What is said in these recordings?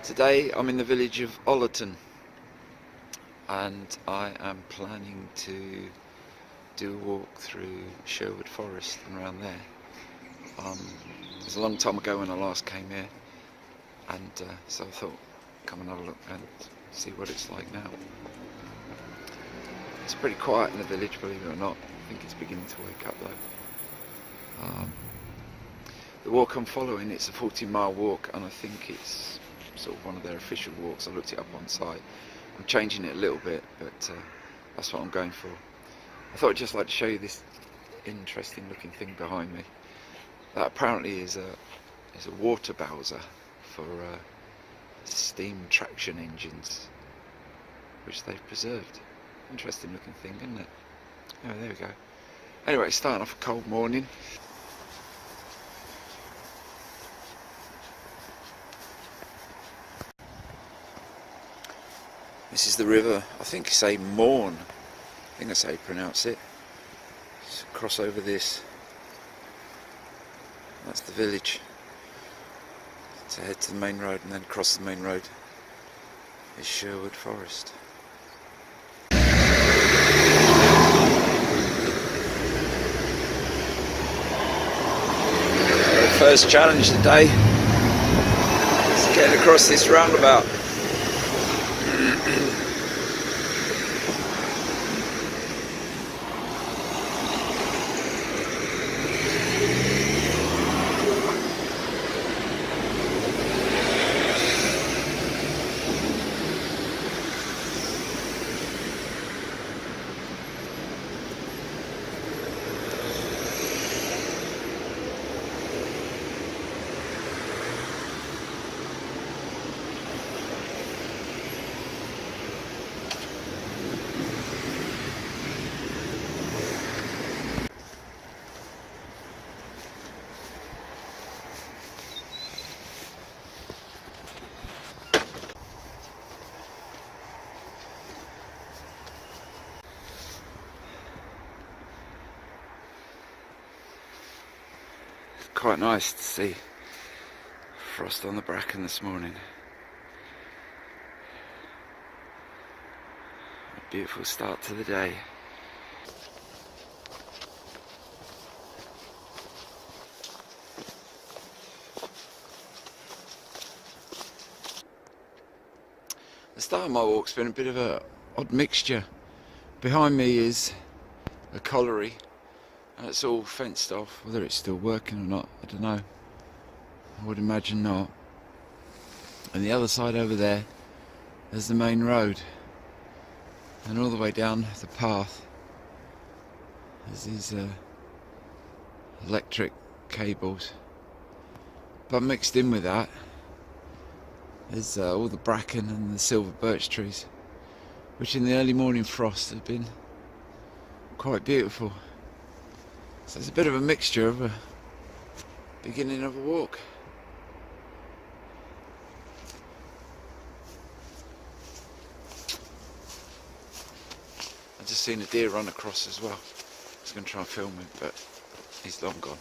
Today I'm in the village of Ollerton and I am planning to do a walk through Sherwood Forest and around there. It was a long time ago when I last came here, and so I thought come and have a look and see what it's like now. It's pretty quiet in the village, believe it or not. I think it's beginning to wake up though. The walk I'm following, it's a 40-mile walk, and I think it's sort of one of their official walks. I looked it up on site. I'm changing it a little bit, but that's what I'm going for. I thought I'd just like to show you this interesting looking thing behind me. That apparently is a water bowser for steam traction engines, which they've preserved. Interesting looking thing, isn't it? Oh, there we go. Anyway, it's starting off a cold morning. This is the river, I think it's a Morn. I think that's how you pronounce it. Just cross over this. That's the village. To head to the main road, and then cross the main road is Sherwood Forest. The first challenge today is getting across this roundabout. Quite nice to see frost on the bracken this morning. A beautiful start to the day. The start of my walk's been a bit of an odd mixture. Behind me is a colliery. And it's all fenced off. Whether it's still working or not, I don't know. I would imagine not. And the other side over there, there's the main road. And all the way down the path, there's these electric cables. But mixed in with that, there's all the bracken and the silver birch trees, which in the early morning frost have been quite beautiful. So it's a bit of a mixture of a beginning of a walk. I just seen a deer run across as well. I was going to try and film him, but he's long gone.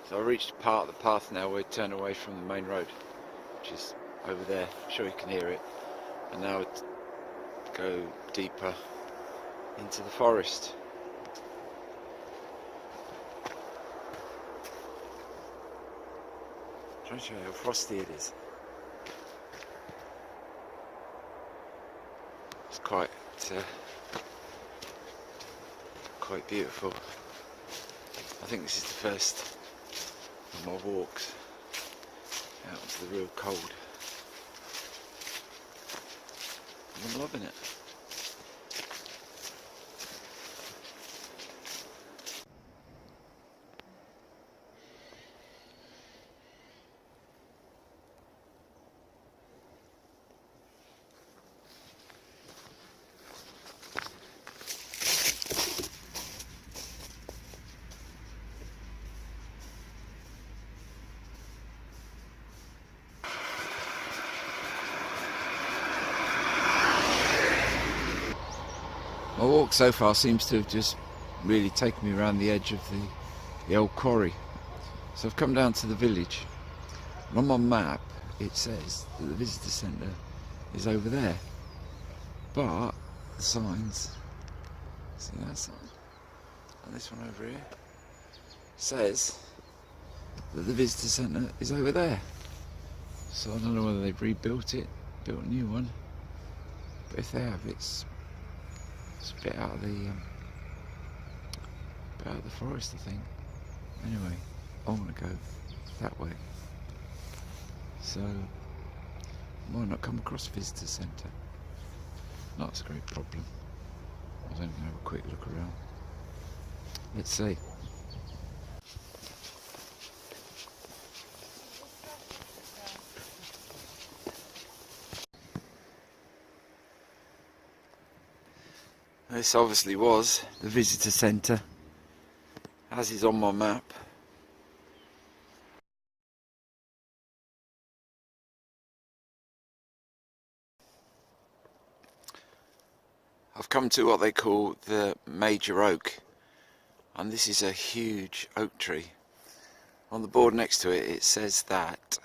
So I reached a part of the path now where we turn away from the main road, which is over there. I'm sure you can hear it. And now I'd go deeper into the forest. I'm trying to show you how frosty it is. It's quite beautiful. I think this is the first of my walks out into the real cold. I'm loving it. My walk so far seems to have just really taken me around the edge of the old quarry. So I've come down to the village, And on my map it says that the visitor centre is over there, but the signs, see that sign, and this one over here says that the visitor centre is over there. So I don't know whether they've rebuilt it, built a new one, but if they have, it's a bit out of the forest, I think. Anyway, I want to go that way, so might not come across a visitor centre. That's a great problem. I was only going to have a quick look around. Let's see. This obviously was the visitor centre, as is on my map. I've come to what they call the major oak, and this is a huge oak tree. On the board next to it, it says that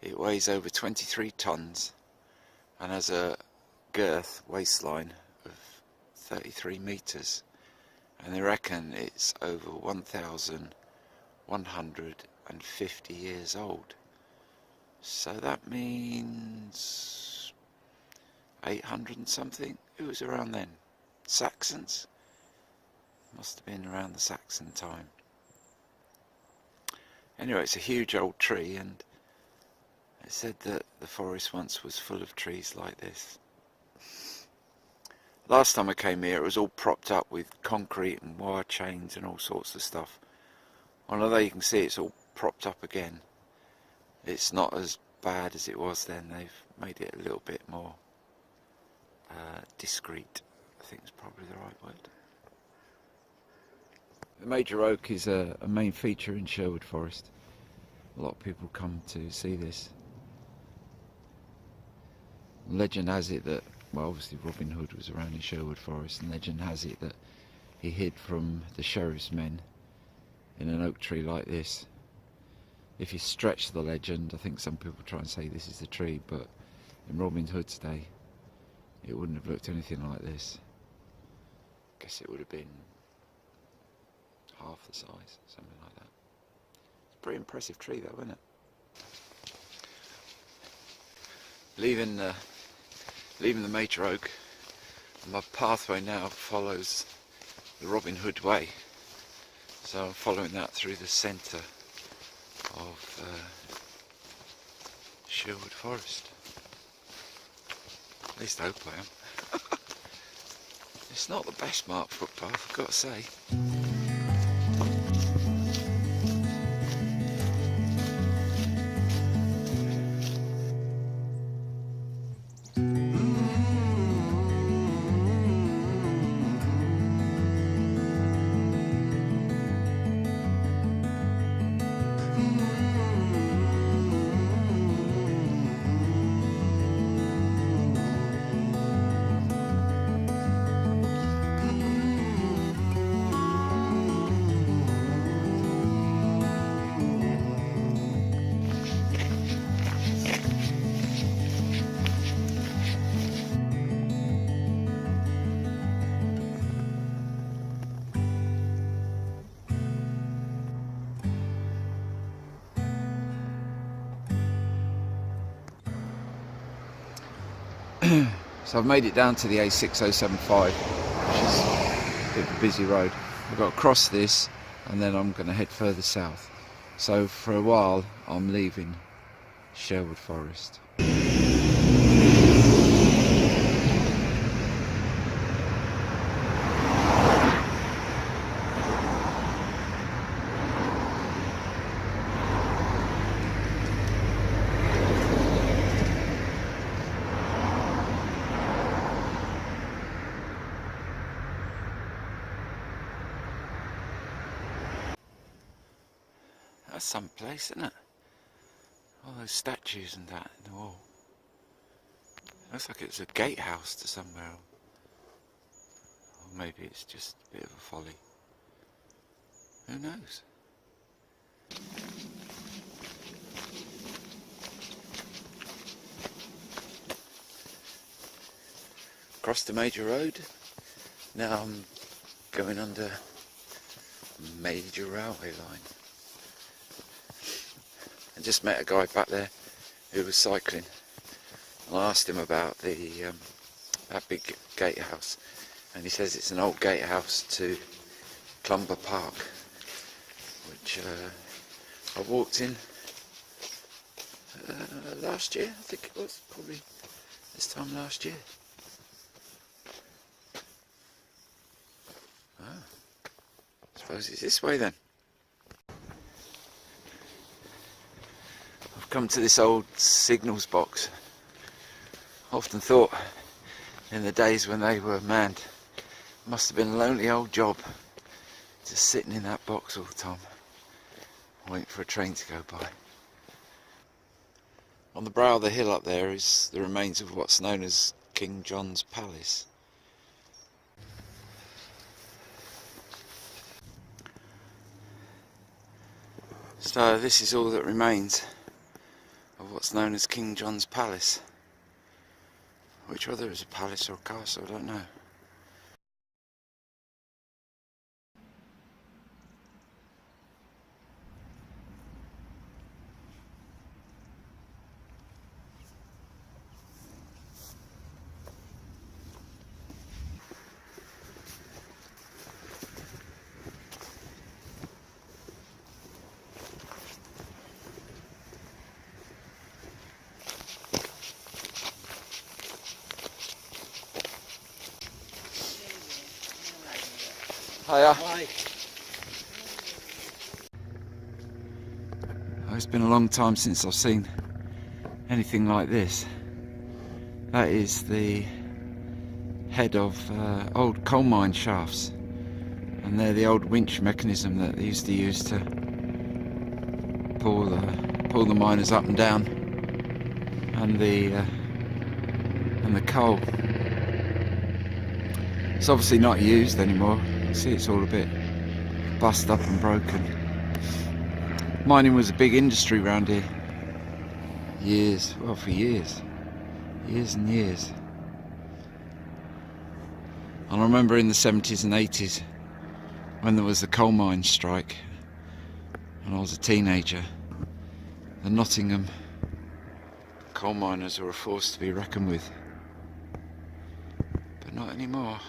it weighs over 23 tonnes and has a girth waistline of 33 metres, and they reckon it's over 1,150 years old. So that means 800 and something. It was around then. Saxons? Must have been around the Saxon time. Anyway, it's a huge old tree, and it said that the forest once was full of trees like this. Last time I came here, it was all propped up with concrete and wire chains and all sorts of stuff. Although you can see it's all propped up again, it's not as bad as it was then. They've made it a little bit more discreet, I think is probably the right word. The major oak is a main feature in Sherwood Forest. A lot of people come to see this. Legend has it that, well, obviously Robin Hood was around in Sherwood Forest, and legend has it that he hid from the sheriff's men in an oak tree like this. If you stretch the legend, I think some people try and say this is the tree, but in Robin Hood's day it wouldn't have looked anything like this. I guess it would have been half the size, something like that. It's a pretty impressive tree though, isn't it? Leaving the major oak, my pathway now follows the Robin Hood way, so I'm following that through the centre of Sherwood Forest. At least I hope I am. It's not the best marked footpath, I've got to say. So I've made it down to the A6075, which is a bit of a busy road. I've got to cross this and then I'm going to head further south. So for a while I'm leaving Sherwood Forest. That's some place, isn't it? All those statues and that in the wall. Looks like it's a gatehouse to somewhere. Or maybe it's just a bit of a folly. Who knows? crossed a major road. Now I'm going under a major railway line. I just met a guy back there who was cycling. I asked him about that big gatehouse, and he says it's an old gatehouse to Clumber Park, which I walked in last year. I think it was probably this time last year. Ah, I suppose it's this way then. I've come to this old signals box. I often thought in the days when they were manned, it must have been a lonely old job, just sitting in that box all the time, waiting for a train to go by. On the brow of the hill up there is the remains of what's known as King John's Palace. So this is all that remains of what's known as King John's Palace, which whether it's a palace or a castle, I don't know. Hiya. Hi. It's been a long time since I've seen anything like this. That is the head of old coal mine shafts, and they're the old winch mechanism that they used to use to pull the miners up and down, and the coal. It's obviously not used anymore. See, it's all a bit bust up and broken. Mining was a big industry around here. For years and years. I remember in the 70s and 80s when there was the coal mine strike, when I was a teenager, the Nottingham coal miners were a force to be reckoned with. But not anymore.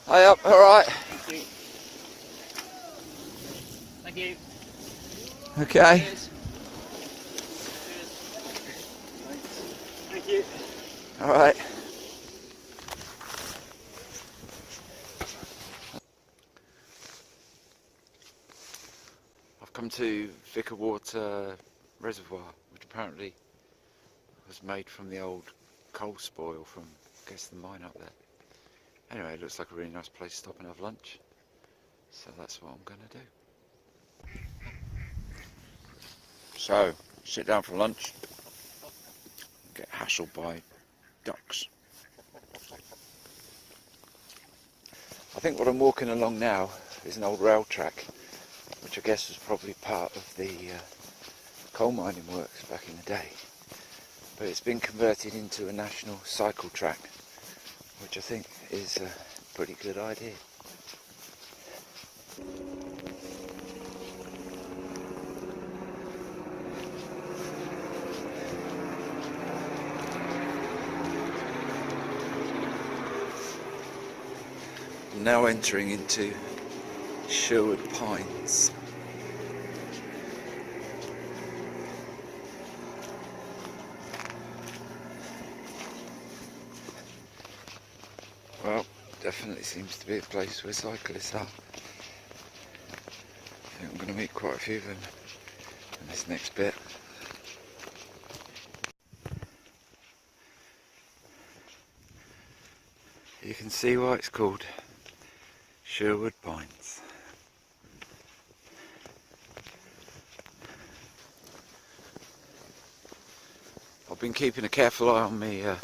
Hi up, alright? Thank you. Thank you. Okay. Cheers. Thank you. Alright. I've come to Vicar Water Reservoir, which apparently was made from the old coal spoil from, I guess, the mine up there. Anyway, it looks like a really nice place to stop and have lunch, so that's what I'm going to do. So, sit down for lunch, get hassled by ducks. I think what I'm walking along now is an old rail track, which I guess was probably part of the coal mining works back in the day, but it's been converted into a national cycle track, which I think is a pretty good idea. I'm now entering into Sherwood Pines. Well, definitely seems to be a place where cyclists are. I think I'm going to meet quite a few of them in this next bit. You can see why it's called Sherwood Pines. I've been keeping a careful eye on my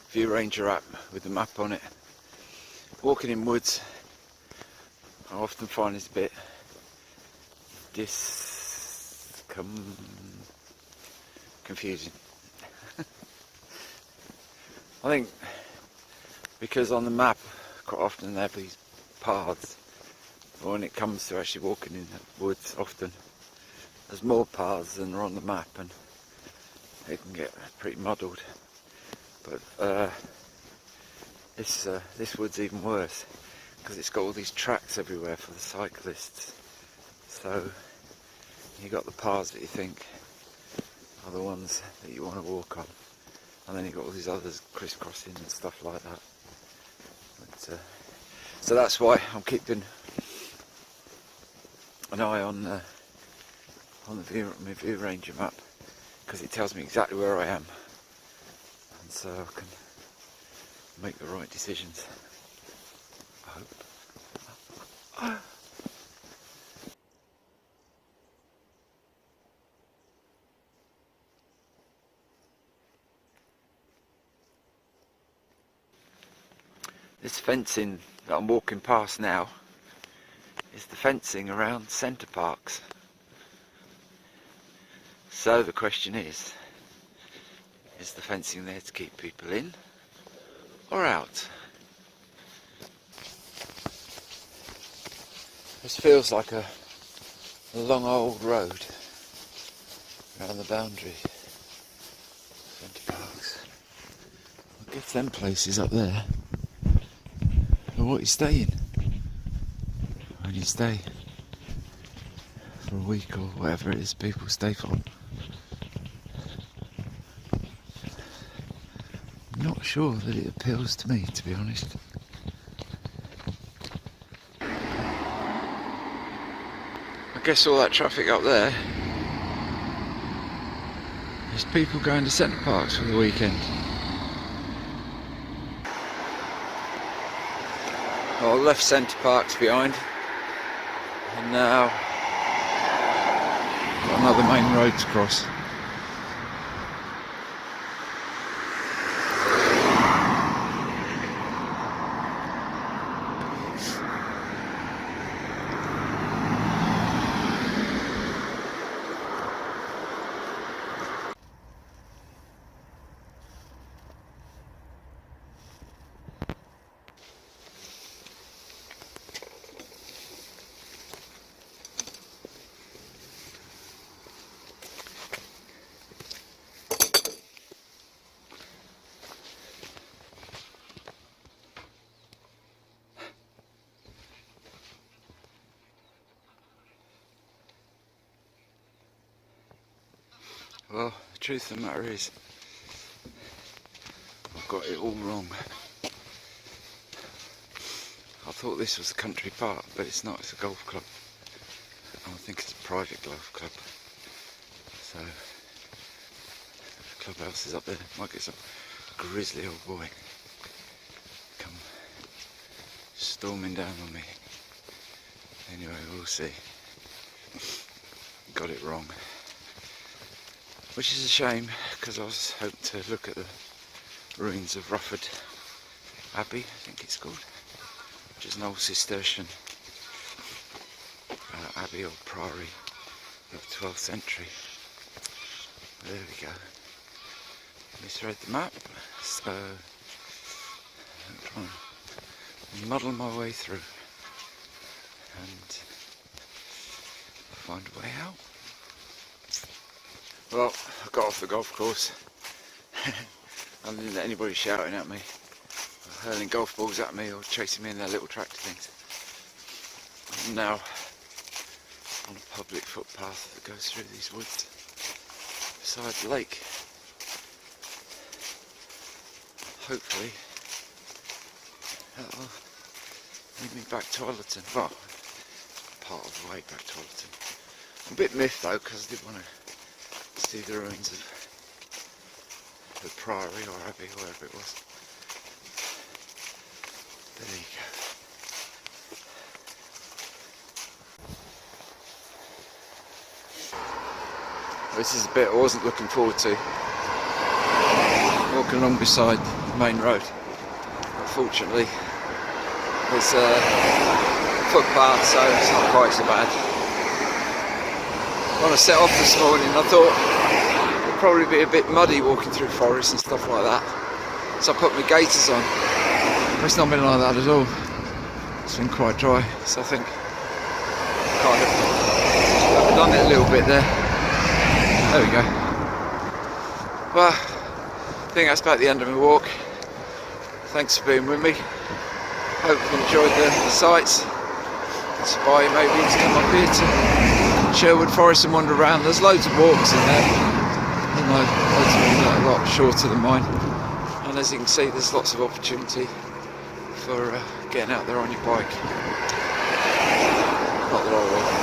View Ranger app with the map on it. Walking in woods, I often find it's a bit confusing. I think because on the map quite often they have these paths, but when it comes to actually walking in the woods, often there's more paths than are on the map, and it can get pretty muddled. But this wood's even worse because it's got all these tracks everywhere for the cyclists. So you got the paths that you think are the ones that you want to walk on, and then you've got all these others crisscrossing and stuff like that. But, so that's why I'm keeping an eye on the my view ranger map, because it tells me exactly where I am, and so I can make the right decisions, I hope. This fencing that I'm walking past now is the fencing around centre parks. So the question is the fencing there to keep people in or out? This feels like a long old road around the boundary. Centre parks. I guess them places up there are what you stay in when you stay for a week or whatever it is people stay for. I'm not sure that it appeals to me, to be honest. I guess all that traffic up there is people going to centre parks for the weekend. Well, I left centre parks behind, and now got another main road to cross. Well, the truth of the matter is, I've got it all wrong. I thought this was a country park, but it's not, it's a golf club. I think it's a private golf club. So, the clubhouse is up there. Might get some grizzly old boy come storming down on me. Anyway, we'll see. Got it wrong. Which is a shame, because I was hoping to look at the ruins of Rufford Abbey, I think it's called, which is an old Cistercian abbey or priory of the 12th century. There we go. Misread the map, so I'm trying to muddle my way through and find a way out. Well, I got off the golf course. I didn't let anybody shouting at me, or hurling golf balls at me, or chasing me in their little tractor things. I'm now on a public footpath that goes through these woods beside the lake. Hopefully that'll lead me back to Ollerton. Well, part of the way back to Ollerton. I'm a bit miffed though, because I did want to see the ruins of the priory or abbey, wherever it was. There you go. This is a bit I wasn't looking forward to. Walking along beside the main road. But fortunately, there's a footpath, so it's not quite so bad. When I set off this morning, I thought it'd probably be a bit muddy walking through forests and stuff like that. so I put my gaiters on. But it's not been like that at all. It's been quite dry, so I think kind of I've done it a little bit there. There we go. Well, I think that's about the end of my walk. Thanks for being with me. Hope you enjoyed the sights. Inspire you maybe to come up here to Sherwood Forest and wander around. There's loads of walks in there, you know, loads of them that are a lot shorter than mine. And as you can see, there's lots of opportunity for getting out there on your bike. Not that I will.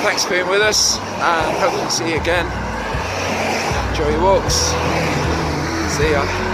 Thanks for being with us, and hope to see you again. Enjoy your walks. See ya.